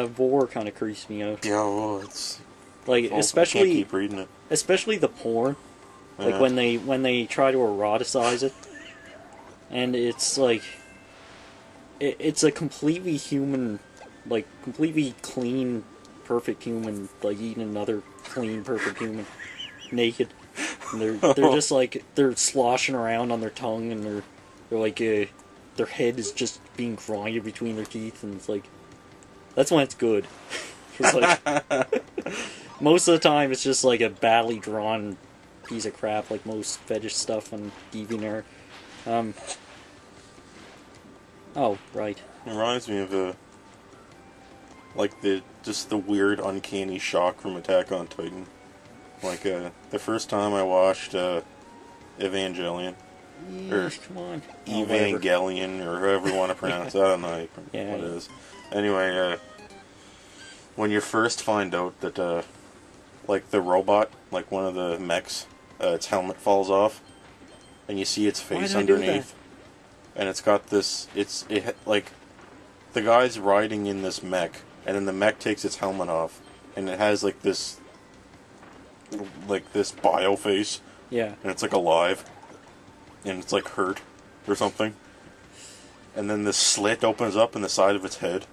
Vor kind of creeps me out. Yeah, well, it's like I can't keep reading it. Especially the porn, like when they try to eroticize it, and it's like it's a completely human, like completely clean, perfect human, like eating another clean, perfect human, naked. And they're just like they're sloshing around on their tongue, and they're like their head is just being grinded between their teeth, and it's like that's when it's good. It's like most of the time it's just like a badly drawn piece of crap, like most fetish stuff on DeviantArt. Oh right. It reminds me of like the weird uncanny shock from Attack on Titan. Like the first time I watched Evangelion. Yeesh, come on. Evangelion, or however you want to pronounce it. I don't know what it is. Anyway, when you first find out that, like, the robot, like one of the mechs, its helmet falls off, and you see its face underneath, and it's got this, like, the guy's riding in this mech, and then the mech takes its helmet off, and it has, like, this bio face. Yeah. And it's, like, alive. And it's, like, hurt or something. And then this slit opens up in the side of its head,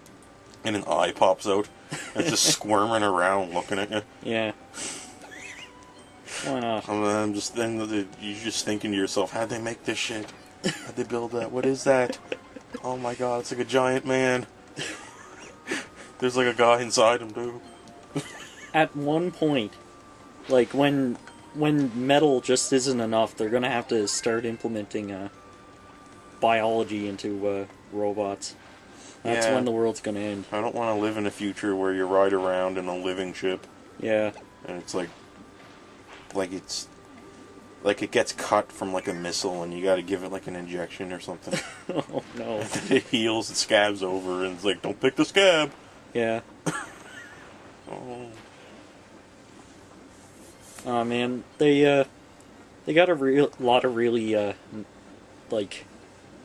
and an eye pops out, and it's just squirming around looking at you. Yeah. Why not? And you're just thinking to yourself, how'd they make this shit? How'd they build that? What is that? Oh my god, it's like a giant man. There's like a guy inside him, too. At one point, like when metal just isn't enough, they're gonna have to start implementing biology into robots. That's when the world's gonna end. I don't want to live in a future where you ride around in a living ship. Yeah. And it's like it gets cut from like a missile, and you got to give it like an injection or something. Oh no! And then it heals, it scabs over, and it's like, don't pick the scab. Yeah. Oh man, they got a lot of really like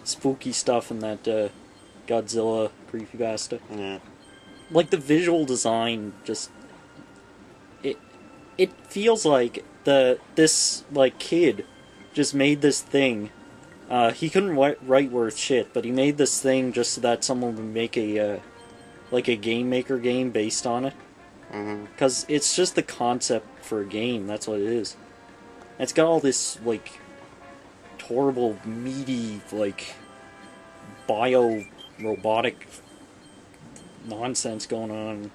spooky stuff in that Godzilla creepypasta. Yeah. Like the visual design, just it feels like this like kid just made this thing. He couldn't write worth shit, but he made this thing just so that someone would make a like a game maker game based on it. Because it's just the concept for a game, that's what it is. And it's got all this, like, horrible, meaty, like, bio-robotic nonsense going on.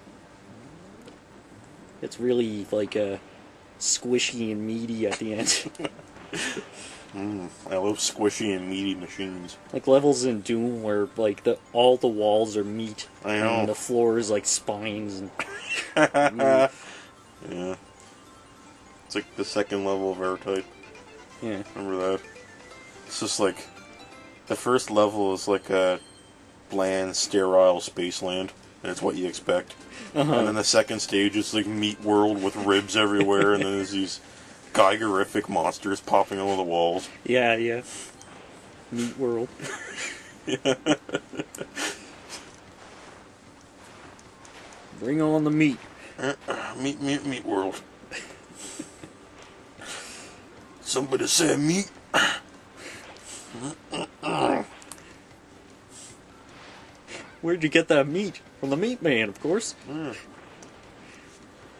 It's really, like, squishy and meaty at the end. I love squishy and meaty machines. Like levels in Doom where, like, all the walls are meat. I know. And the floor is, like, spines and... Yeah. It's like the second level of R-Type. Yeah. Remember that? It's just like... The first level is like a bland, sterile spaceland. And it's what you expect. And then the second stage is like Meat World with ribs everywhere. And then there's these Geigerific monsters popping over the walls. Yeah, yeah. Meat World. Yeah. Bring on the meat. Meat World. Somebody said meat. Where'd you get that meat? From the Meat Man, of course.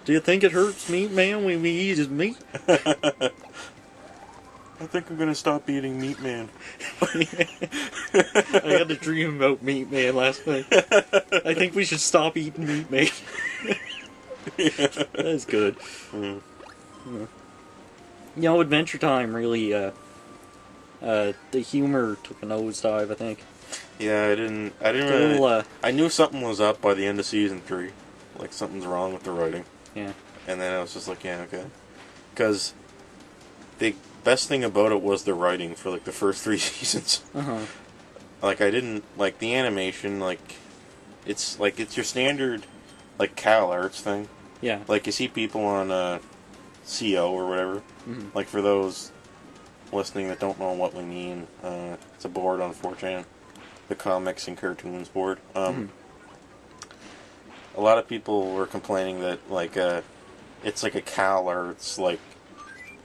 Do you think it hurts Meat Man when we eat his meat? I think I'm gonna stop eating Meat Man. I had a dream about Meat Man last night. I think we should stop eating Meat Man. That is good. You know, Adventure Time really, the humor took a nosedive, I think. Yeah, I didn't really... I knew something was up by the end of Season 3. Like, something's wrong with the writing. Yeah. And then I was just like, yeah, okay. Because the best thing about it was the writing for, like, the first 3 seasons. Like, I didn't... Like, the animation, like... It's your standard, like, Cal Arts thing. Yeah. Like, you see people on, CO or whatever. Like, for those listening that don't know what we mean, it's a board on 4chan. The comics and cartoons board. a lot of people were complaining that like it's like a Cal Arts like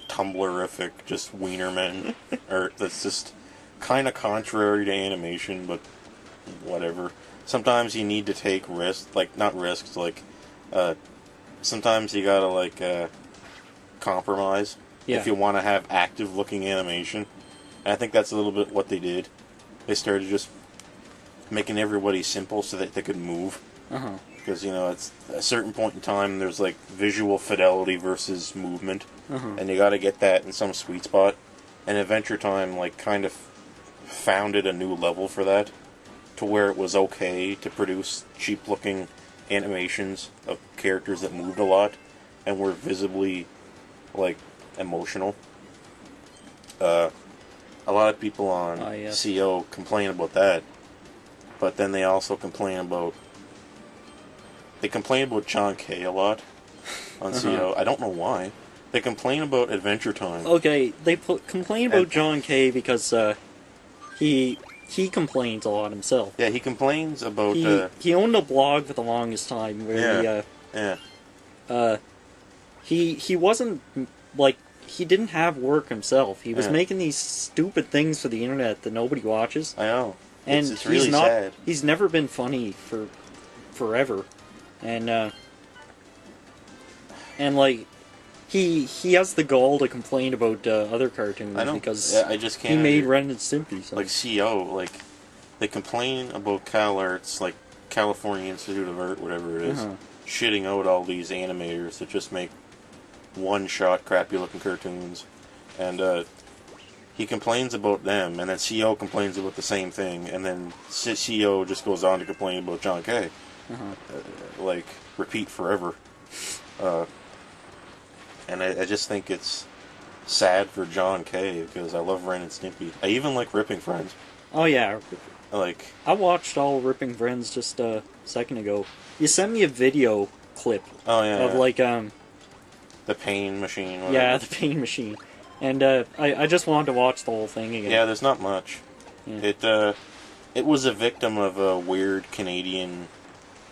Tumblrific, just Wienerman, or that's just kind of contrary to animation, but whatever. Sometimes you need to take risks, like not risks, like sometimes you gotta like compromise if you want to have active looking animation. And I think that's a little bit what they did. They started just making everybody simple so that they could move. Because, you know, it's a certain point in time, there's like visual fidelity versus movement. And you gotta get that in some sweet spot. And Adventure Time, like, kind of founded a new level for that. To where it was okay to produce cheap looking animations of characters that moved a lot. And were visibly, like, emotional. A lot of people on CO complain about that, but then they also complain about John K a lot on CO. I don't know why. They complain about Adventure Time. Okay, they complain about John K because he complains a lot himself. Yeah, he complains about he owned a blog for the longest time where he wasn't like. He didn't have work himself. He was making these stupid things for the internet that nobody watches. I know. And it's really sad. He's never been funny for forever. And like he has the gall to complain about other cartoons because I just can't he made Ren and Stimpy. So. Like CO, like they complain about Cal Arts, like California Institute of Art, whatever it is, shitting out all these animators that just make one-shot, crappy-looking cartoons, and he complains about them, and then CO complains about the same thing, and then CO just goes on to complain about John K. Like, repeat forever. And I just think it's sad for John K, because I love Ren and Stimpy. I even like Ripping Friends. Oh, yeah. Like, I watched all Ripping Friends just a second ago. You sent me a video clip of, like, the pain machine. Whatever. Yeah, the pain machine. And I just wanted to watch the whole thing again. Yeah, there's not much. Yeah. It was a victim of weird Canadian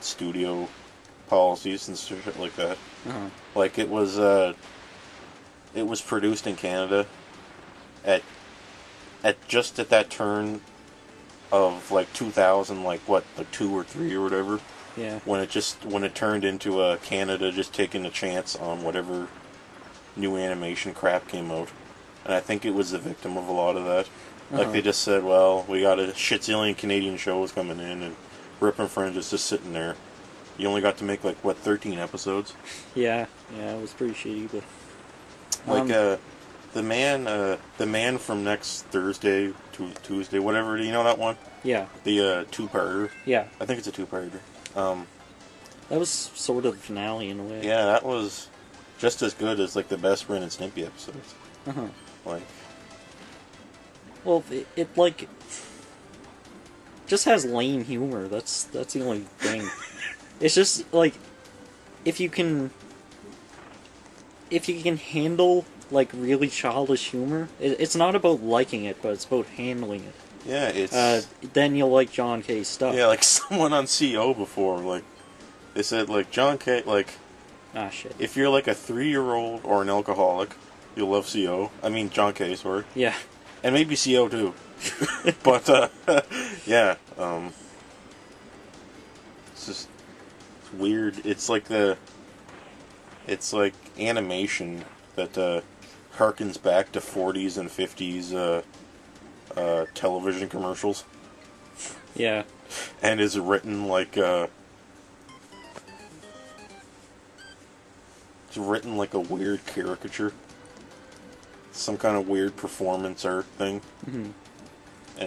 studio policies and shit like that. Like it was produced in Canada at just at that turn of like 2000, like what, like 2 or 3 or whatever. Yeah. When it turned into Canada just taking a chance on whatever new animation crap came out. And I think it was the victim of a lot of that. Like they just said, well, we got a shitzillion Canadian shows coming in, and Rip and Friends is just sitting there. You only got to make like, what, 13 episodes? Yeah, it was pretty shitty, but... Like, the man from next Thursday to Tuesday, whatever, do you know that one? Yeah. The two-parter? Yeah. I think it's a two-parter. That was sort of the finale in a way. Yeah, that was just as good as like the best Ren and Stimpy episodes. Like, well, it like just has lame humor. That's the only thing. It's just like if you can handle like really childish humor, it's not about liking it, but it's about handling it. Yeah, it's then you'll like John K's stuff. Yeah, like someone on CO before, like they said, like John K, like shit. If you're like a 3-year-old or an alcoholic, you'll love CO. I mean John K, sorry. Yeah, and maybe CO too. But yeah, it's just it's weird. It's like animation that harkens back to 40s and 50s. Television commercials. Yeah. And is written like it's written like a weird caricature. Some kind of weird performance art thing. And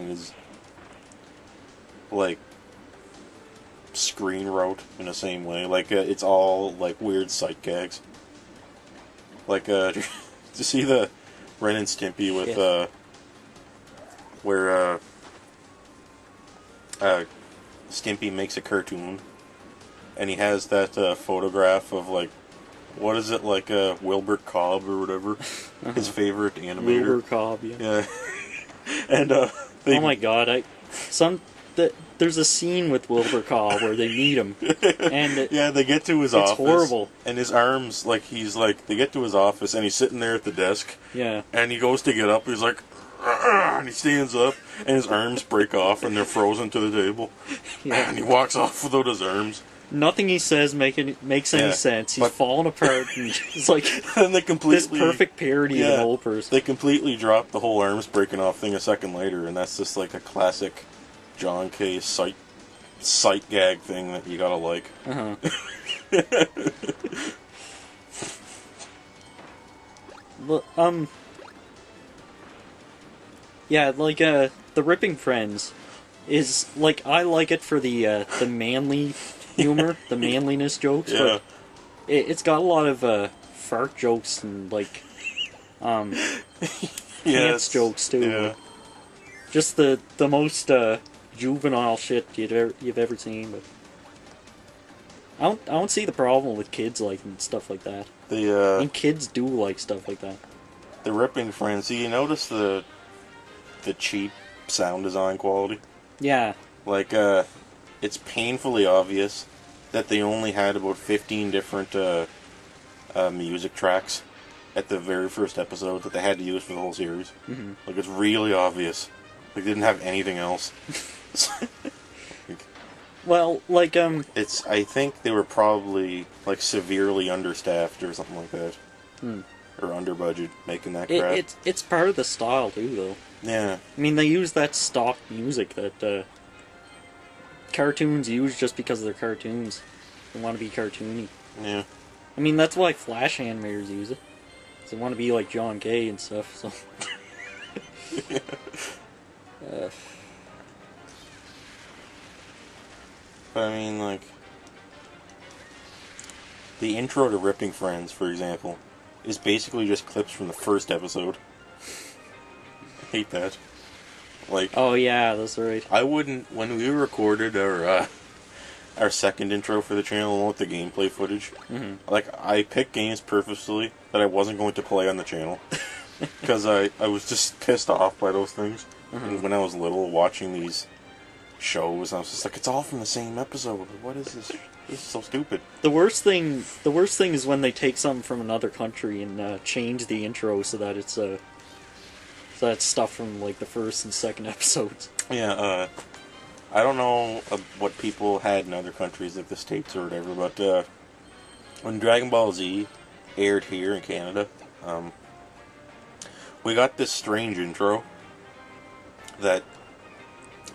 is like screen wrote in the same way. Like it's all like weird sight gags. Like to see the Ren and Stimpy with where Stimpy makes a cartoon, and he has that photograph of like, what is it, like Wilbert Cobb or whatever, his favorite animator. Wilbur Cobb, yeah. And oh my god, there's a scene with Wilbur Cobb where they meet him, and yeah, they get to his office. It's horrible. And his arms, like, they get to his office, and he's sitting there at the desk. Yeah. And he goes to get up, he's like, "Argh!" And he stands up, and his arms break off, and they're frozen to the table. Yeah. And he walks off without his arms. Nothing he says makes any sense. He's falling apart, and it's like and they completely, this perfect parody of an old person. They completely drop the whole arms breaking off thing a second later, and that's just like a classic John K. sight gag thing that you gotta like. Uh-huh. Well, yeah, like, the Ripping Friends is, like, I like it for the manly humor, the manliness jokes, but it's got a lot of, fart jokes and, like, pants jokes, too. Yeah. Just the most, juvenile shit you've ever seen, but I don't see the problem with kids liking stuff like that. And kids do like stuff like that. The Ripping Friends, see, you notice the cheap sound design quality? Yeah. Like, it's painfully obvious that they only had about 15 different music tracks at the very first episode that they had to use for the whole series. Mm-hmm. Like, it's really obvious. Like, they didn't have anything else. Well, like, I think they were probably, like, severely understaffed or something like that. Or under budget, making that crap. It's part of the style, too, though. Yeah. I mean, they use that stock music that cartoons use just because they're cartoons. They want to be cartoony. Yeah. I mean, that's why Flash animators use it. They want to be like John Kay and stuff, so... But I mean, like... The intro to Ripping Friends, for example, is basically just clips from the first episode. I hate that. Like... Oh yeah, that's right. I wouldn't... When we recorded our second intro for the channel with the gameplay footage, like, I picked games purposefully that I wasn't going to play on the channel. Because I was just pissed off by those things. And when I was little, watching these shows, I was just like, it's all from the same episode. What is this? This is so stupid. The worst thing is when they take something from another country and change the intro so that it's stuff from like the first and second episodes. Yeah, I don't know what people had in other countries, like the States or whatever, but when Dragon Ball Z aired here in Canada, we got this strange intro that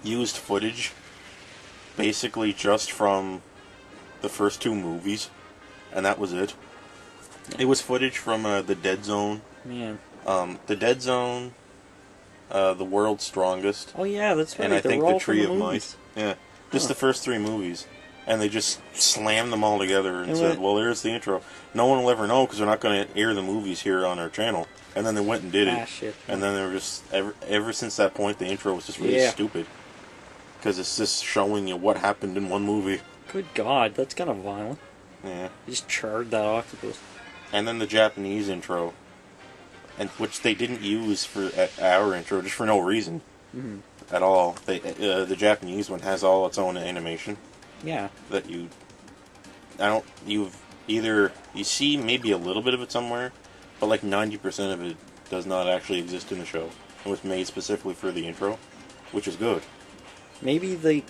used footage basically just from the first two movies, and that was it. It was footage from The Dead Zone. Man. The Dead Zone, The World's Strongest. Oh yeah, that's right. And I think The Tree of Might. Yeah, just the first three movies. And they just slammed them all together and said, well, there's the intro. No one will ever know because they're not going to air the movies here on our channel. And then they went and did it. Shit. And then they were just, ever since that point, the intro was just really stupid. Because it's just showing you what happened in one movie. Good God, that's kind of violent. Yeah. He just charred that octopus. And then the Japanese intro, and which they didn't use for our intro, just for no reason at all. The Japanese one has all its own animation. Yeah. That you see maybe a little bit of it somewhere, but like 90% of it does not actually exist in the show. It was made specifically for the intro, which is good. Maybe they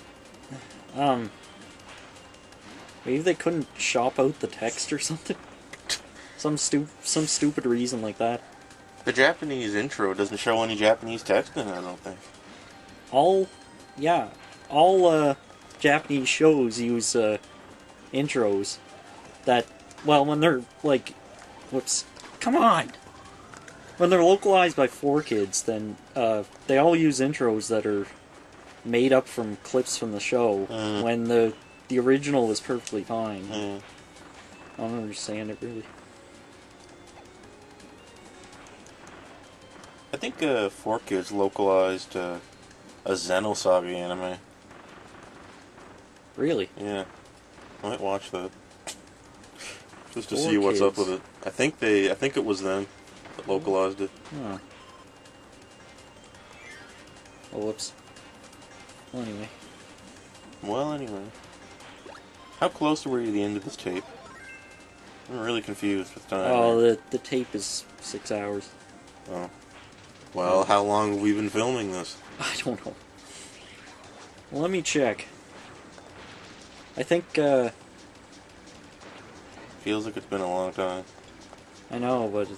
couldn't shop out the text or something. Some stupid reason like that. The Japanese intro doesn't show any Japanese text in it, I don't think. All Japanese shows use intros that, well, when they're like, come on! When they're localized by 4Kids, then they all use intros that are made up from clips from the show, when the original is perfectly fine. I don't understand it, really. I think 4Kids localized a Xenosaga anime. Really? Yeah. I might watch that. Just to 4 see what's Kids. up with it. I think it was them that localized it. Huh. Oh, whoops. Well, anyway. Well, anyway. How close were you to the end of this tape? I'm really confused with time. Oh, the tape is 6 hours. Oh. Well, how long have we been filming this? I don't know. Well, let me check. I think, Feels like it's been a long time. I know, but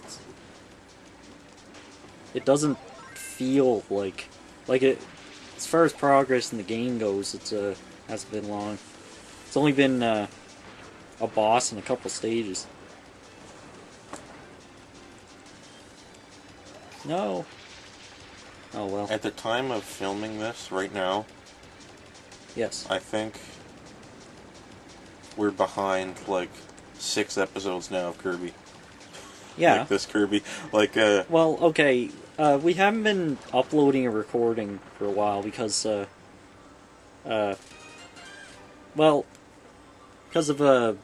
it doesn't feel like it. As far as progress in the game goes, hasn't been long. It's only been a boss and a couple stages. No. Oh well. At the time of filming this, right now, Yes. I think we're behind like 6 episodes now of Kirby. Yeah. Like this Kirby. Like, Well, okay. We haven't been uploading or recording for a while because, well, because of,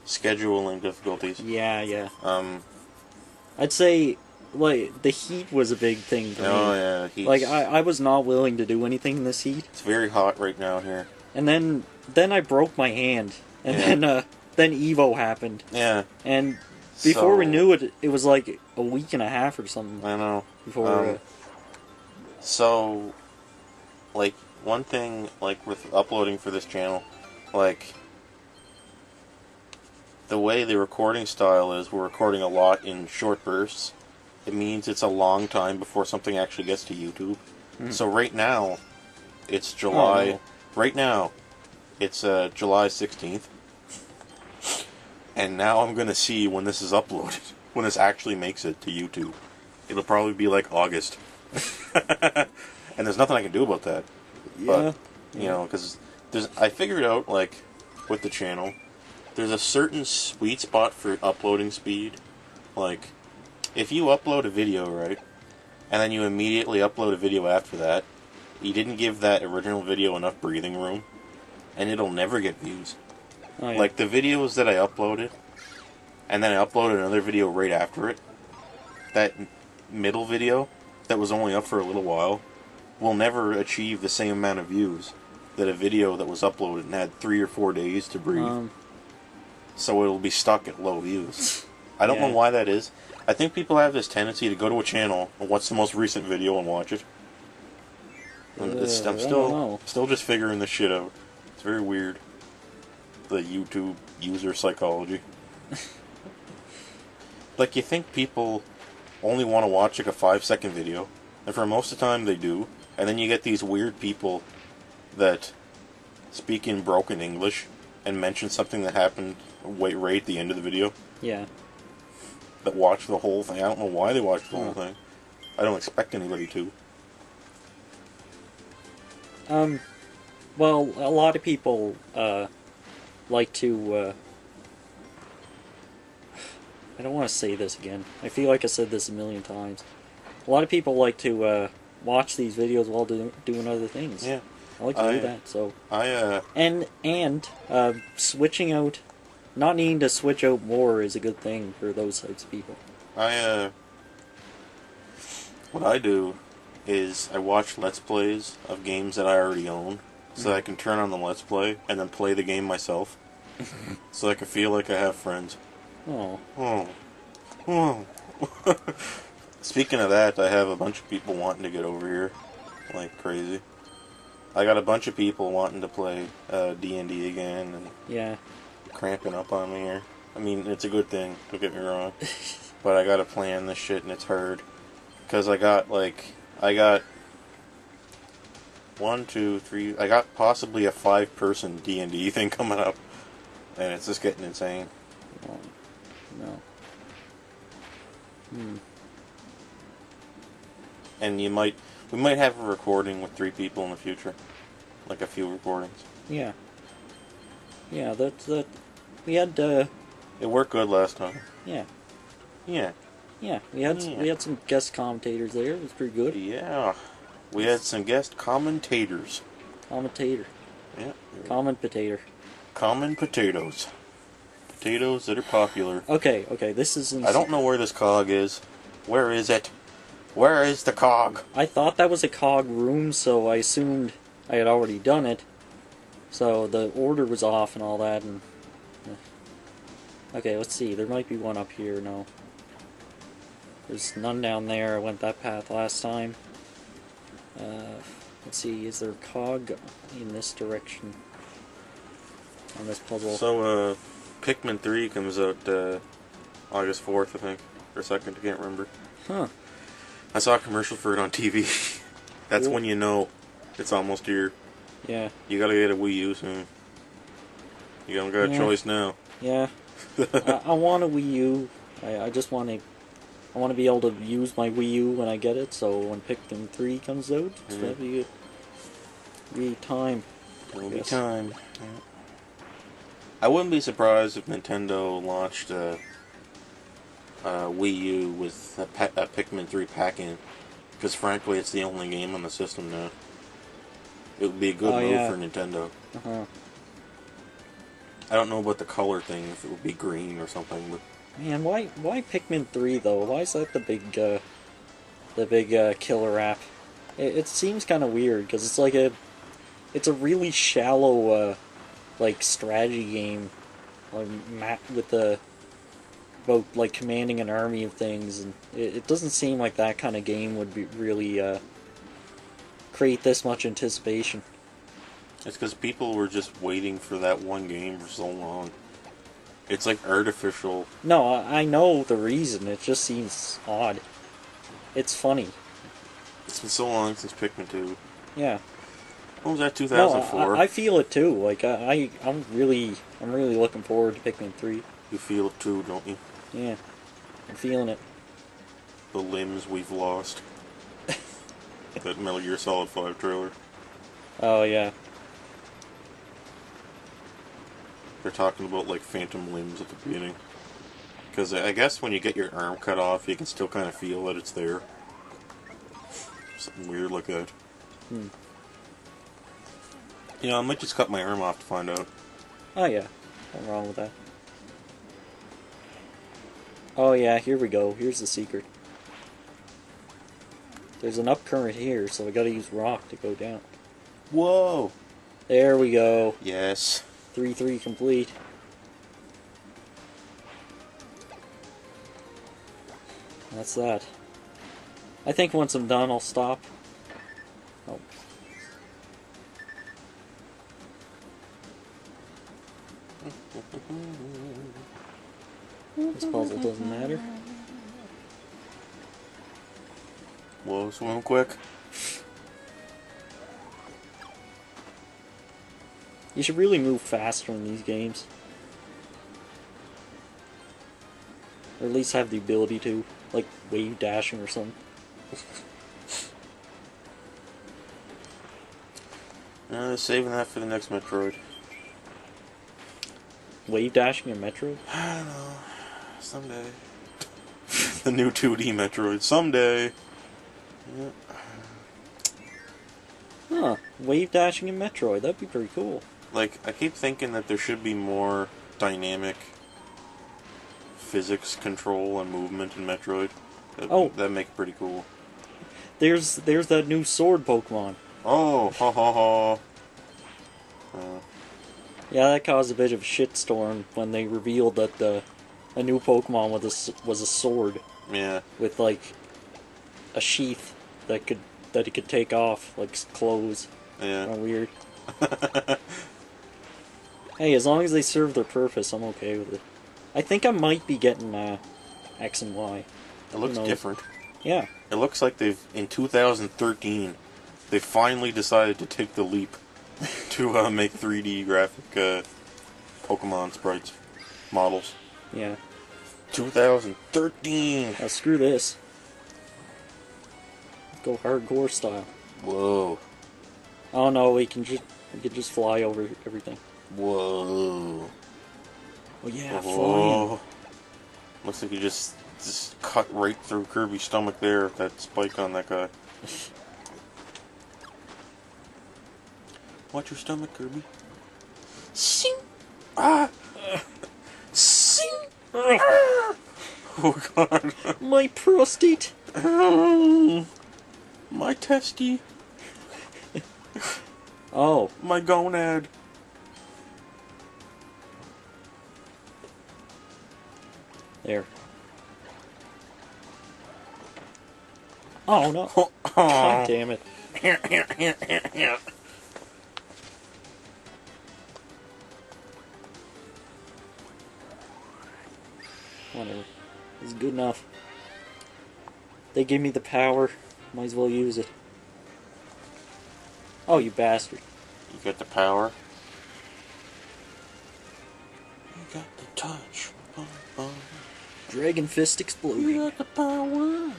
scheduling difficulties. yeah. I'd say, like, the heat was a big thing for me. Oh, yeah. Like, I was not willing to do anything in this heat. It's very hot right now here. And then I broke my hand. And then Evo happened. Yeah. And before we knew it, it was like a week and a half or something. I know. Before. So, like, one thing, like, with uploading for this channel, like, the way the recording style is, we're recording a lot in short bursts. It means it's a long time before something actually gets to YouTube. So right now, it's July. Oh, no. Right now, it's July 16th. And now I'm going to see when this is uploaded. When this actually makes it to YouTube. It'll probably be like August. And there's nothing I can do about that. Yeah. But, you know, because I figured out, like, with the channel, there's a certain sweet spot for uploading speed. Like, if you upload a video, right, and then you immediately upload a video after that, you didn't give that original video enough breathing room, and it'll never get views. Oh, yeah. Like, the videos that I uploaded, and then I uploaded another video right after it, that middle video, that was only up for a little while, will never achieve the same amount of views that a video that was uploaded and had 3 or 4 days to breathe. So it'll be stuck at low views. I don't know why that is. I think people have this tendency to go to a channel and what's the most recent video and watch it. And I'm still just figuring this shit out. It's very weird. The YouTube user psychology. Like, you think people only want to watch like a 5-second video, and for most of the time they do, and then you get these weird people that speak in broken English and mention something that happened right at the end of the video. Yeah. That watch the whole thing. I don't know why they watch the whole thing. I don't expect anybody to. Well, a lot of people, like to, I don't want to say this again. I feel like I said this a million times. A lot of people like to, watch these videos while doing other things. Yeah. I like to do that, so... And switching out... Not needing to switch out more is a good thing for those types of people. What I do is I watch Let's Plays of games that I already own, so that I can turn on the Let's Play and then play the game myself. So I can feel like I have friends. Oh. Speaking of that, I have a bunch of people wanting to get over here. Like crazy. I got a bunch of people wanting to play D&D again, and Yeah. cramping up on me here. I mean, it's a good thing, don't get me wrong. But I gotta plan this shit, and it's hard. Because I got 1, 2, 3, I got possibly a 5-person D&D thing coming up. And it's just getting insane. No. And we might have a recording with 3 people in the future. Like a few recordings. Yeah. Yeah, that... We had, It worked good last time. Yeah. Yeah. Yeah, we had some guest commentators there. It was pretty good. Yeah. We had some guest commentators. Commentator. Yeah. Common potato. Common potatoes. Potatoes that are popular. Okay, this is... I don't know where this cog is. Where is it? Where is the cog? I thought that was a cog room, so I assumed I had already done it. So the order was off and all that, and... Okay, let's see. There might be one up here. No. There's none down there. I went that path last time. Let's see. Is there a cog in this direction? On this puzzle. So, Pikmin 3 comes out August 4th, I think. Or 2nd, I can't remember. Huh. I saw a commercial for it on TV. That's when you know it's almost here. Yeah. You gotta get a Wii U soon. You don't got a choice now. Yeah. I want a Wii U. I just want to... I want to be able to use my Wii U when I get it, so when Pikmin 3 comes out, it's gonna be time. It'll be time. Yeah. I wouldn't be surprised if Nintendo launched a Wii U with a Pikmin 3 pack-in, because frankly it's the only game on the system now. It would be a good move for Nintendo. I don't know about the color thing, if it would be green or something, but... Man, why Pikmin 3 though? Why is that the big killer app? It seems kind of weird, because it's like it's a really shallow like strategy game, like with about like commanding an army of things, and it doesn't seem like that kind of game would be really create this much anticipation. It's because people were just waiting for that one game for so long. It's like artificial. No, I know the reason. It just seems odd. It's funny. It's been so long since Pikmin 2. Yeah. What was that, 2004? No, I feel it too. Like I'm really looking forward to Pikmin 3. You feel it too, don't you? Yeah, I'm feeling it. The limbs we've lost. That Metal Gear Solid 5 trailer. Oh yeah. They're talking about like phantom limbs at the beginning. Because I guess when you get your arm cut off, you can still kind of feel that it's there. Something weird like that. You know, I might just cut my arm off to find out. Oh yeah, nothing wrong with that. Oh yeah, here we go. Here's the secret. There's an upcurrent here, so we gotta use rock to go down. Whoa! There we go. Yes. 3-3 complete. That's that. I think once I'm done, I'll stop. Oh. This puzzle doesn't matter. Whoa, swim quick. You should really move faster in these games. Or at least have the ability to. Like wave dashing or something. Saving that for the next Metroid. Wave dashing in Metroid? I don't know. Someday. The new 2D Metroid. Someday. Yeah. Huh. Wave dashing in Metroid. That'd be pretty cool. Like, I keep thinking that there should be more dynamic physics control and movement in Metroid. That'd make it pretty cool. There's that new sword Pokemon. Oh, ha ha ha. Yeah, that caused a bit of a shitstorm when they revealed that a new Pokemon was a sword. Yeah. With like a sheath that it could take off, like clothes. Yeah. Kinda weird. Hey, as long as they serve their purpose, I'm okay with it. I think I might be getting X and Y. It looks different. Yeah. It looks like in 2013, they finally decided to take the leap to make 3D graphic Pokemon sprites models. Yeah. 2013. Now screw this. Go hardcore style. Whoa. Oh no, we can just fly over everything. Whoa. Oh yeah, Whoa. flying. Looks like you just cut right through Kirby's stomach there with that spike on that guy. Watch your stomach, Kirby. Sing! Ah! Sing! Ah! Oh god. My prostate! My testy. Oh. My gonad. There. Oh no! God damn it! Whatever. It's good enough. They give me the power. Might as well use it. Oh, you bastard. You got the power. You got the touch. Dragon fist explosion. You got the power.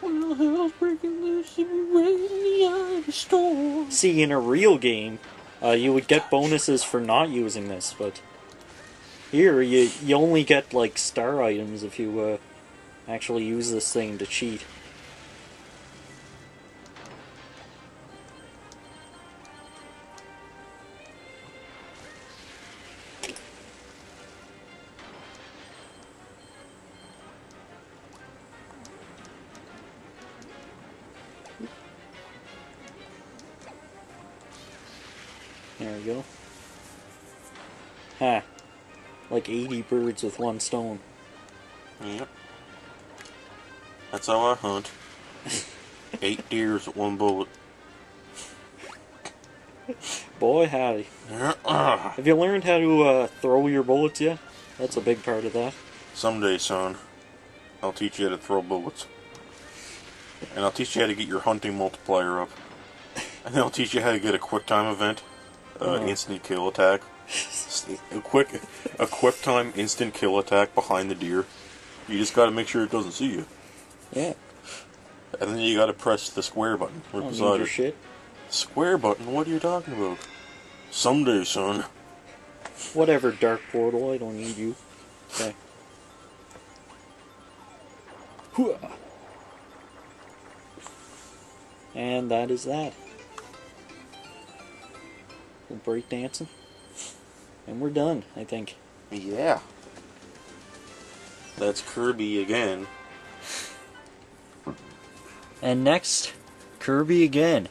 Well, hell's breaking loose and we're right in the eye of the storm. See, in a real game, you would get bonuses for not using this, but here you only get like star items if you actually use this thing to cheat. There we go. Ha. Like 80 birds with one stone. Yep. That's how I hunt. 8 deers with 1 bullet. Boy, howdy. Have you learned how to throw your bullets yet? That's a big part of that. Someday, son, I'll teach you how to throw bullets. And I'll teach you how to get your hunting multiplier up. And then I'll teach you how to get a quick time event. Instant kill attack. A quick time instant kill attack behind the deer. You just gotta make sure it doesn't see you. Yeah. And then you gotta press the square button right beside your it. shit. Square button? What are you talking about? Someday, son. Whatever, Dark Portal, I don't need you. Okay. And that is that. Break dancing, and we're done, I think. Yeah. That's Kirby again. And next, Kirby again.